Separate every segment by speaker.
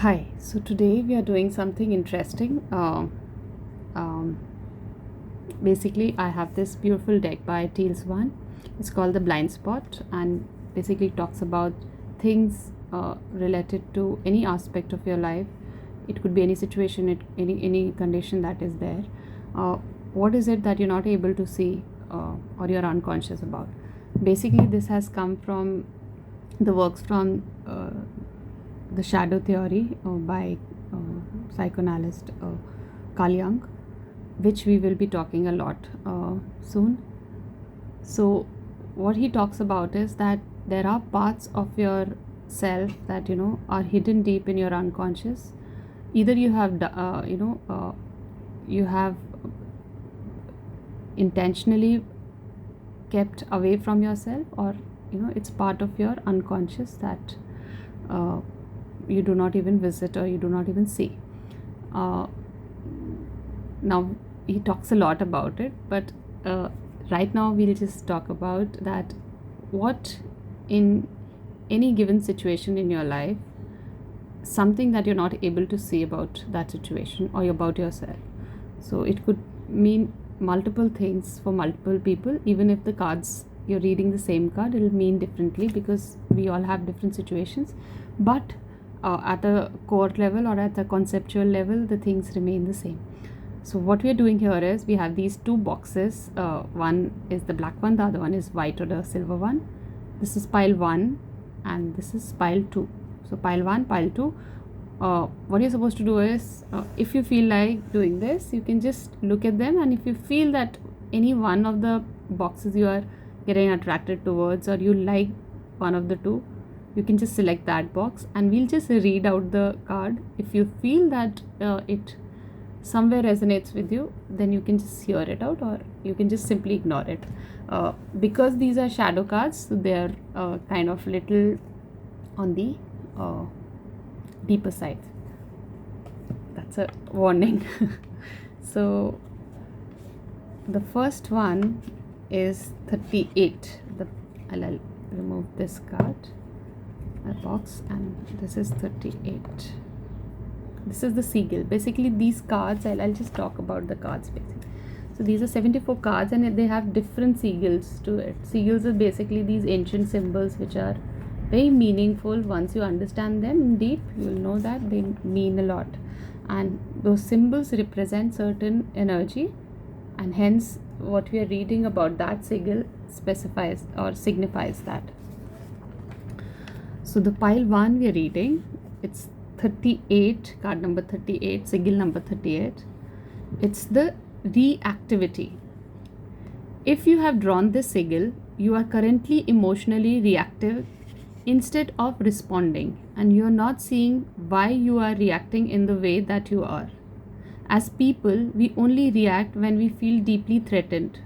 Speaker 1: Hi, so today we are doing something interesting. Um, Basically, I have this beautiful deck by Teal Swan. It's called The Blind Spot and basically talks about things related to any aspect of your life. It could be any situation, any condition that is there. Uh, what is it that you're not able to see or you're unconscious about? Basically, this has come from the works from the shadow theory by psychoanalyst Carl Jung, which we will be talking a lot soon. So, what he talks about is that there are parts of your self that are hidden deep in your unconscious. Either you have, you have intentionally kept away from yourself, or it's part of your unconscious that uh, you do not even visit or you do not even see. Uh, Now he talks a lot about it, but right now we'll just talk about that what in any given situation in your life, something that you're not able to see about that situation or about yourself. So it could mean multiple things for multiple people. Even if the cards, you're reading the same card, it'll mean differently because we all have different situations. But at a core level or at a conceptual level, the things remain the same. So what we are doing here is we have these two boxes. One is the black one, the other one is white or the silver one. This is pile 1 and this is pile 2. So pile 1, pile 2. What you're supposed to do is, if you feel like doing this, you can just look at them, and if you feel that any one of the boxes you are getting attracted towards or you like one of the two, you can just select that box and we'll just read out the card. If you feel that it somewhere resonates with you, then you can just hear it out or you can just simply ignore it. Because these are shadow cards, so they are kind of little on the uh, deeper side. That's a warning. So the first one is 38. I'll remove this card, a box, and this is 38. This is the seagull. Basically these cards, I'll just talk about the cards basically. So these are 74 cards and they have different seagulls to it. Seagulls are basically these ancient symbols which are very meaningful. Once you understand them in deep, you will know that they mean a lot, and those symbols represent certain energy, and hence what we are reading about that seagull specifies or signifies that. So the pile 1 we are reading, it's 38, card number 38, sigil number 38. It's the reactivity. If you have drawn this sigil, you are currently emotionally reactive instead of responding, and you are not seeing why you are reacting in the way that you are. As people, we only react when we feel deeply threatened.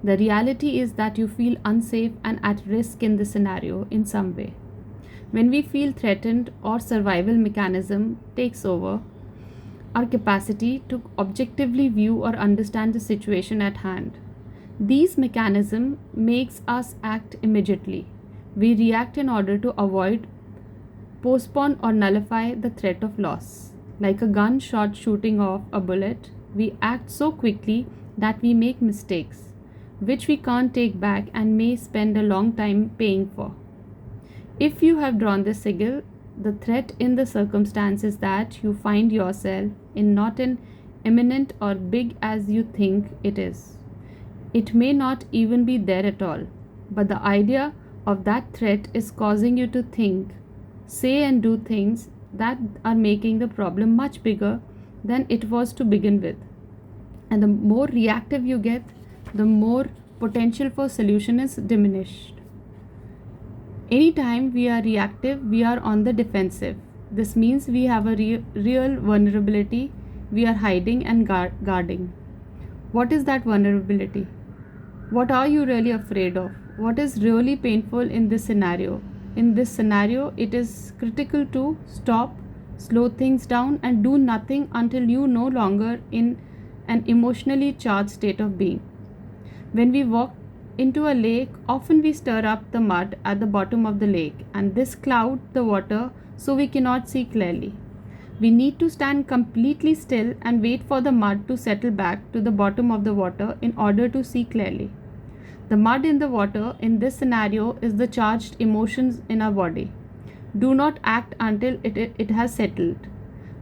Speaker 1: The reality is that you feel unsafe and at risk in this scenario in some way. When we feel threatened or survival mechanism takes over, our capacity to objectively view or understand the situation at hand. These mechanism makes us act immediately. We react in order to avoid, postpone or nullify the threat of loss. Like a gunshot shooting off a bullet, we act so quickly that we make mistakes, which we can't take back and may spend a long time paying for. If you have drawn the sigil, the threat in the circumstance is that you find yourself in not an imminent or big as you think it is. It may not even be there at all, but the idea of that threat is causing you to think, say, and do things that are making the problem much bigger than it was to begin with. And the more reactive you get, the more potential for solution is diminished. Anytime we are reactive, we are on the defensive. This means we have a real vulnerability we are hiding and guarding. What is that vulnerability? What are you really afraid of? What is really painful in this scenario? In this scenario, it is critical to stop, slow things down, and do nothing until you no longer in an emotionally charged state of being. When we walk into a lake, often we stir up the mud at the bottom of the lake, and this clouds the water so we cannot see clearly. We need to stand completely still and wait for the mud to settle back to the bottom of the water in order to see clearly. The mud in the water in this scenario is the charged emotions in our body. Do not act until it has settled.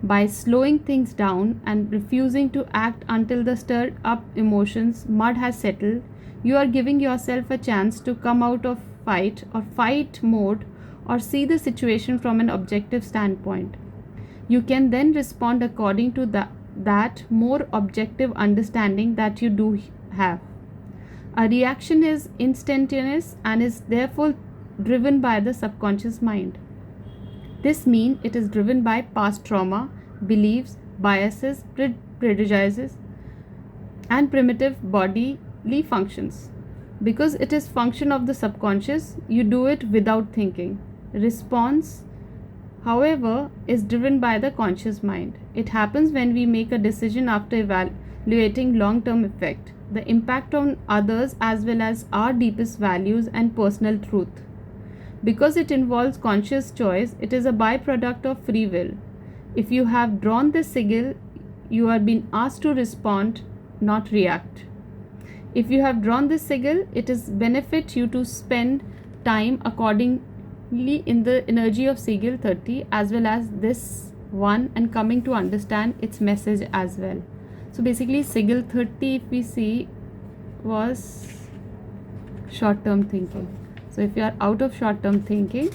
Speaker 1: By slowing things down and refusing to act until the stirred up emotions mud has settled, you are giving yourself a chance to come out of fight or fight mode or see the situation from an objective standpoint. You can then respond according to that more objective understanding that you do have. A reaction is instantaneous and is therefore driven by the subconscious mind. This means it is driven by past trauma, beliefs, biases, prejudices, and primitive bodily functions. Because it is function of the subconscious, you do it without thinking. Response, however, is driven by the conscious mind. It happens when we make a decision after evaluating long-term effect, the impact on others as well as our deepest values and personal truth. Because it involves conscious choice, it is a byproduct of free will. If you have drawn the sigil, you are being asked to respond, not react. If you have drawn the sigil, it is benefit you to spend time accordingly in the energy of sigil 30 as well as this one and coming to understand its message as well. So basically sigil 30, if we see, was short-term thinking. So if you are out of short-term thinking,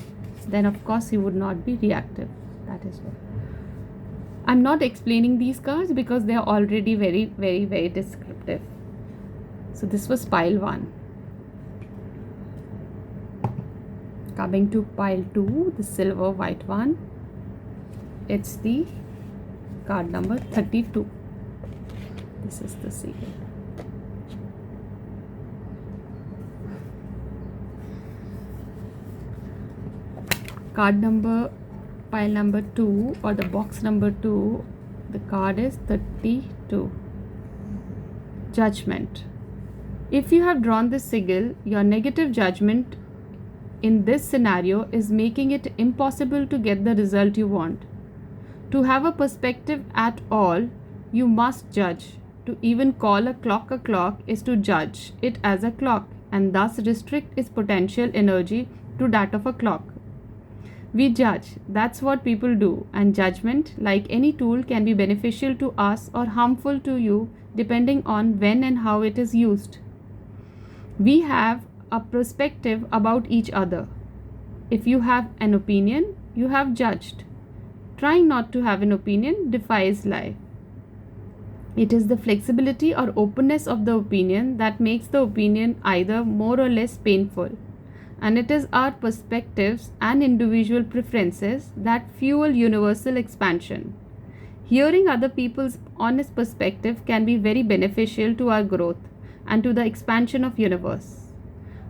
Speaker 1: then of course you would not be reactive. That is what. I'm not explaining these cards because they are already very, very, very descriptive. So this was pile 1. Coming to pile 2, the silver white one. It's the card number 32. This is the sigil. Card number, pile number 2 or the box number 2, the card is 32. Judgment. If you have drawn this sigil, your negative judgment in this scenario is making it impossible to get the result you want. To have a perspective at all, you must judge. To even call a clock is to judge it as a clock and thus restrict its potential energy to that of a clock. We judge, that's what people do, and judgment, like any tool, can be beneficial to us or harmful to you depending on when and how it is used. We have a perspective about each other. If you have an opinion, you have judged. Trying not to have an opinion defies life. It is the flexibility or openness of the opinion that makes the opinion either more or less painful. And it is our perspectives and individual preferences that fuel universal expansion. Hearing other people's honest perspective can be very beneficial to our growth and to the expansion of universe.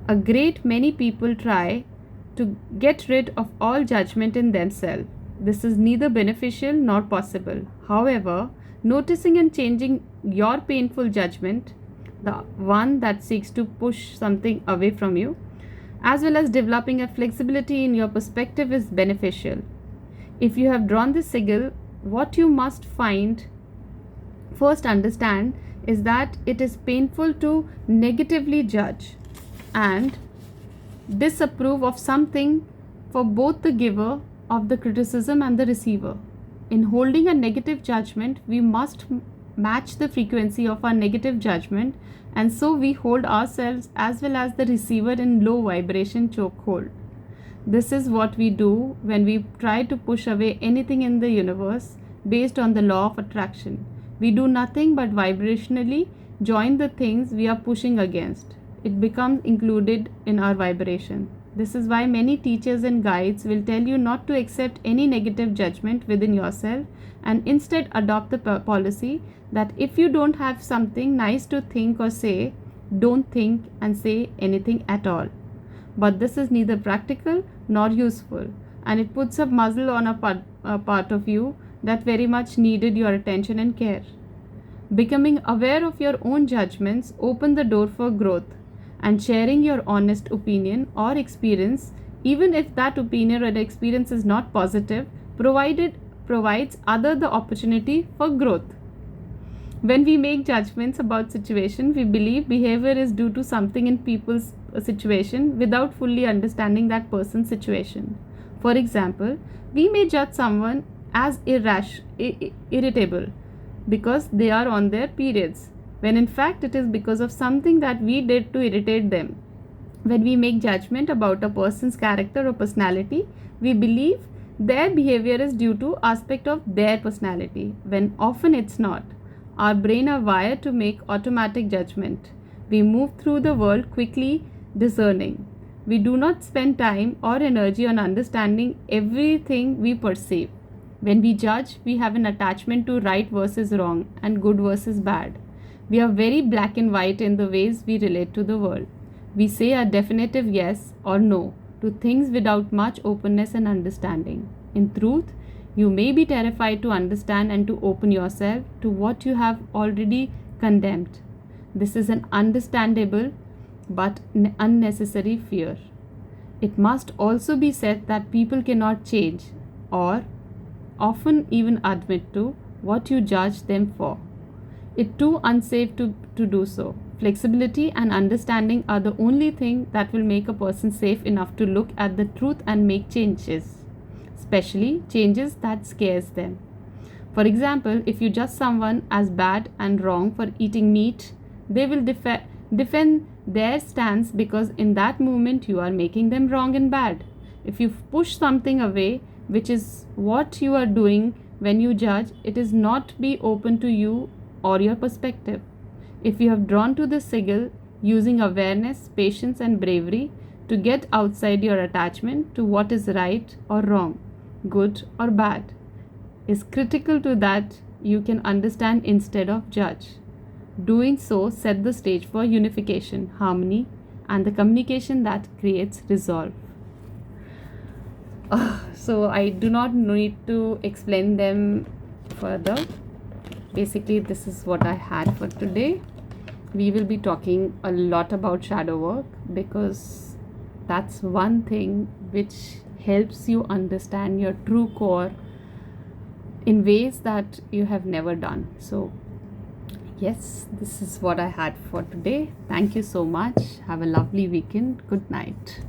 Speaker 1: A great many people try to get rid of all judgment in themselves. This is neither beneficial nor possible. However, noticing and changing your painful judgment, the one that seeks to push something away from you, as well as developing a flexibility in your perspective is beneficial. If you have drawn the sigil, what you must first understand is that it is painful to negatively judge and disapprove of something for both the giver of the criticism and the receiver. In holding a negative judgment, we must match the frequency of our negative judgment, and so we hold ourselves as well as the receiver in low vibration chokehold. This is what we do when we try to push away anything in the universe based on the law of attraction. We do nothing but vibrationally join the things we are pushing against. It becomes included in our vibration. This is why many teachers and guides will tell you not to accept any negative judgment within yourself and instead adopt the policy that if you don't have something nice to think or say, don't think and say anything at all. But this is neither practical nor useful, and it puts a muzzle on a part of you that very much needed your attention and care. Becoming aware of your own judgments open the door for growth and sharing your honest opinion or experience, even if that opinion or experience is not positive, provided provides other the opportunity for growth. When we make judgments about situation, we believe behavior is due to something in people's situation without fully understanding that person's situation. For example, we may judge someone as irritable because they are on their periods, when in fact it is because of something that we did to irritate them. When we make judgment about a person's character or personality, we believe their behavior is due to aspect of their personality, when often it's not. Our brain are wired to make automatic judgment. We move through the world quickly discerning. We do not spend time or energy on understanding everything we perceive. When we judge, we have an attachment to right versus wrong and good versus bad. We are very black and white in the ways we relate to the world. We say a definitive yes or no to things without much openness and understanding. In truth, you may be terrified to understand and to open yourself to what you have already condemned. This is an understandable but unnecessary fear. It must also be said that people cannot change or often even admit to what you judge them for. It's too unsafe to do so. Flexibility and understanding are the only thing that will make a person safe enough to look at the truth and make changes, especially changes that scares them. For example, if you judge someone as bad and wrong for eating meat, they will defend their stance because in that moment you are making them wrong and bad. If you push something away, which is what you are doing when you judge, it is not be open to you or your perspective. If you have drawn to the sigil using awareness, patience, and bravery to get outside your attachment to what is right or wrong, good or bad, is critical to that you can understand instead of judge. Doing so set the stage for unification, harmony, and the communication that creates resolve. So I do not need to explain them further. Basically, this is what I had for today. We will be talking a lot about shadow work because that's one thing which helps you understand your true core in ways that you have never done. So yes, this is what I had for today. Thank you so much. Have a lovely weekend. Good night.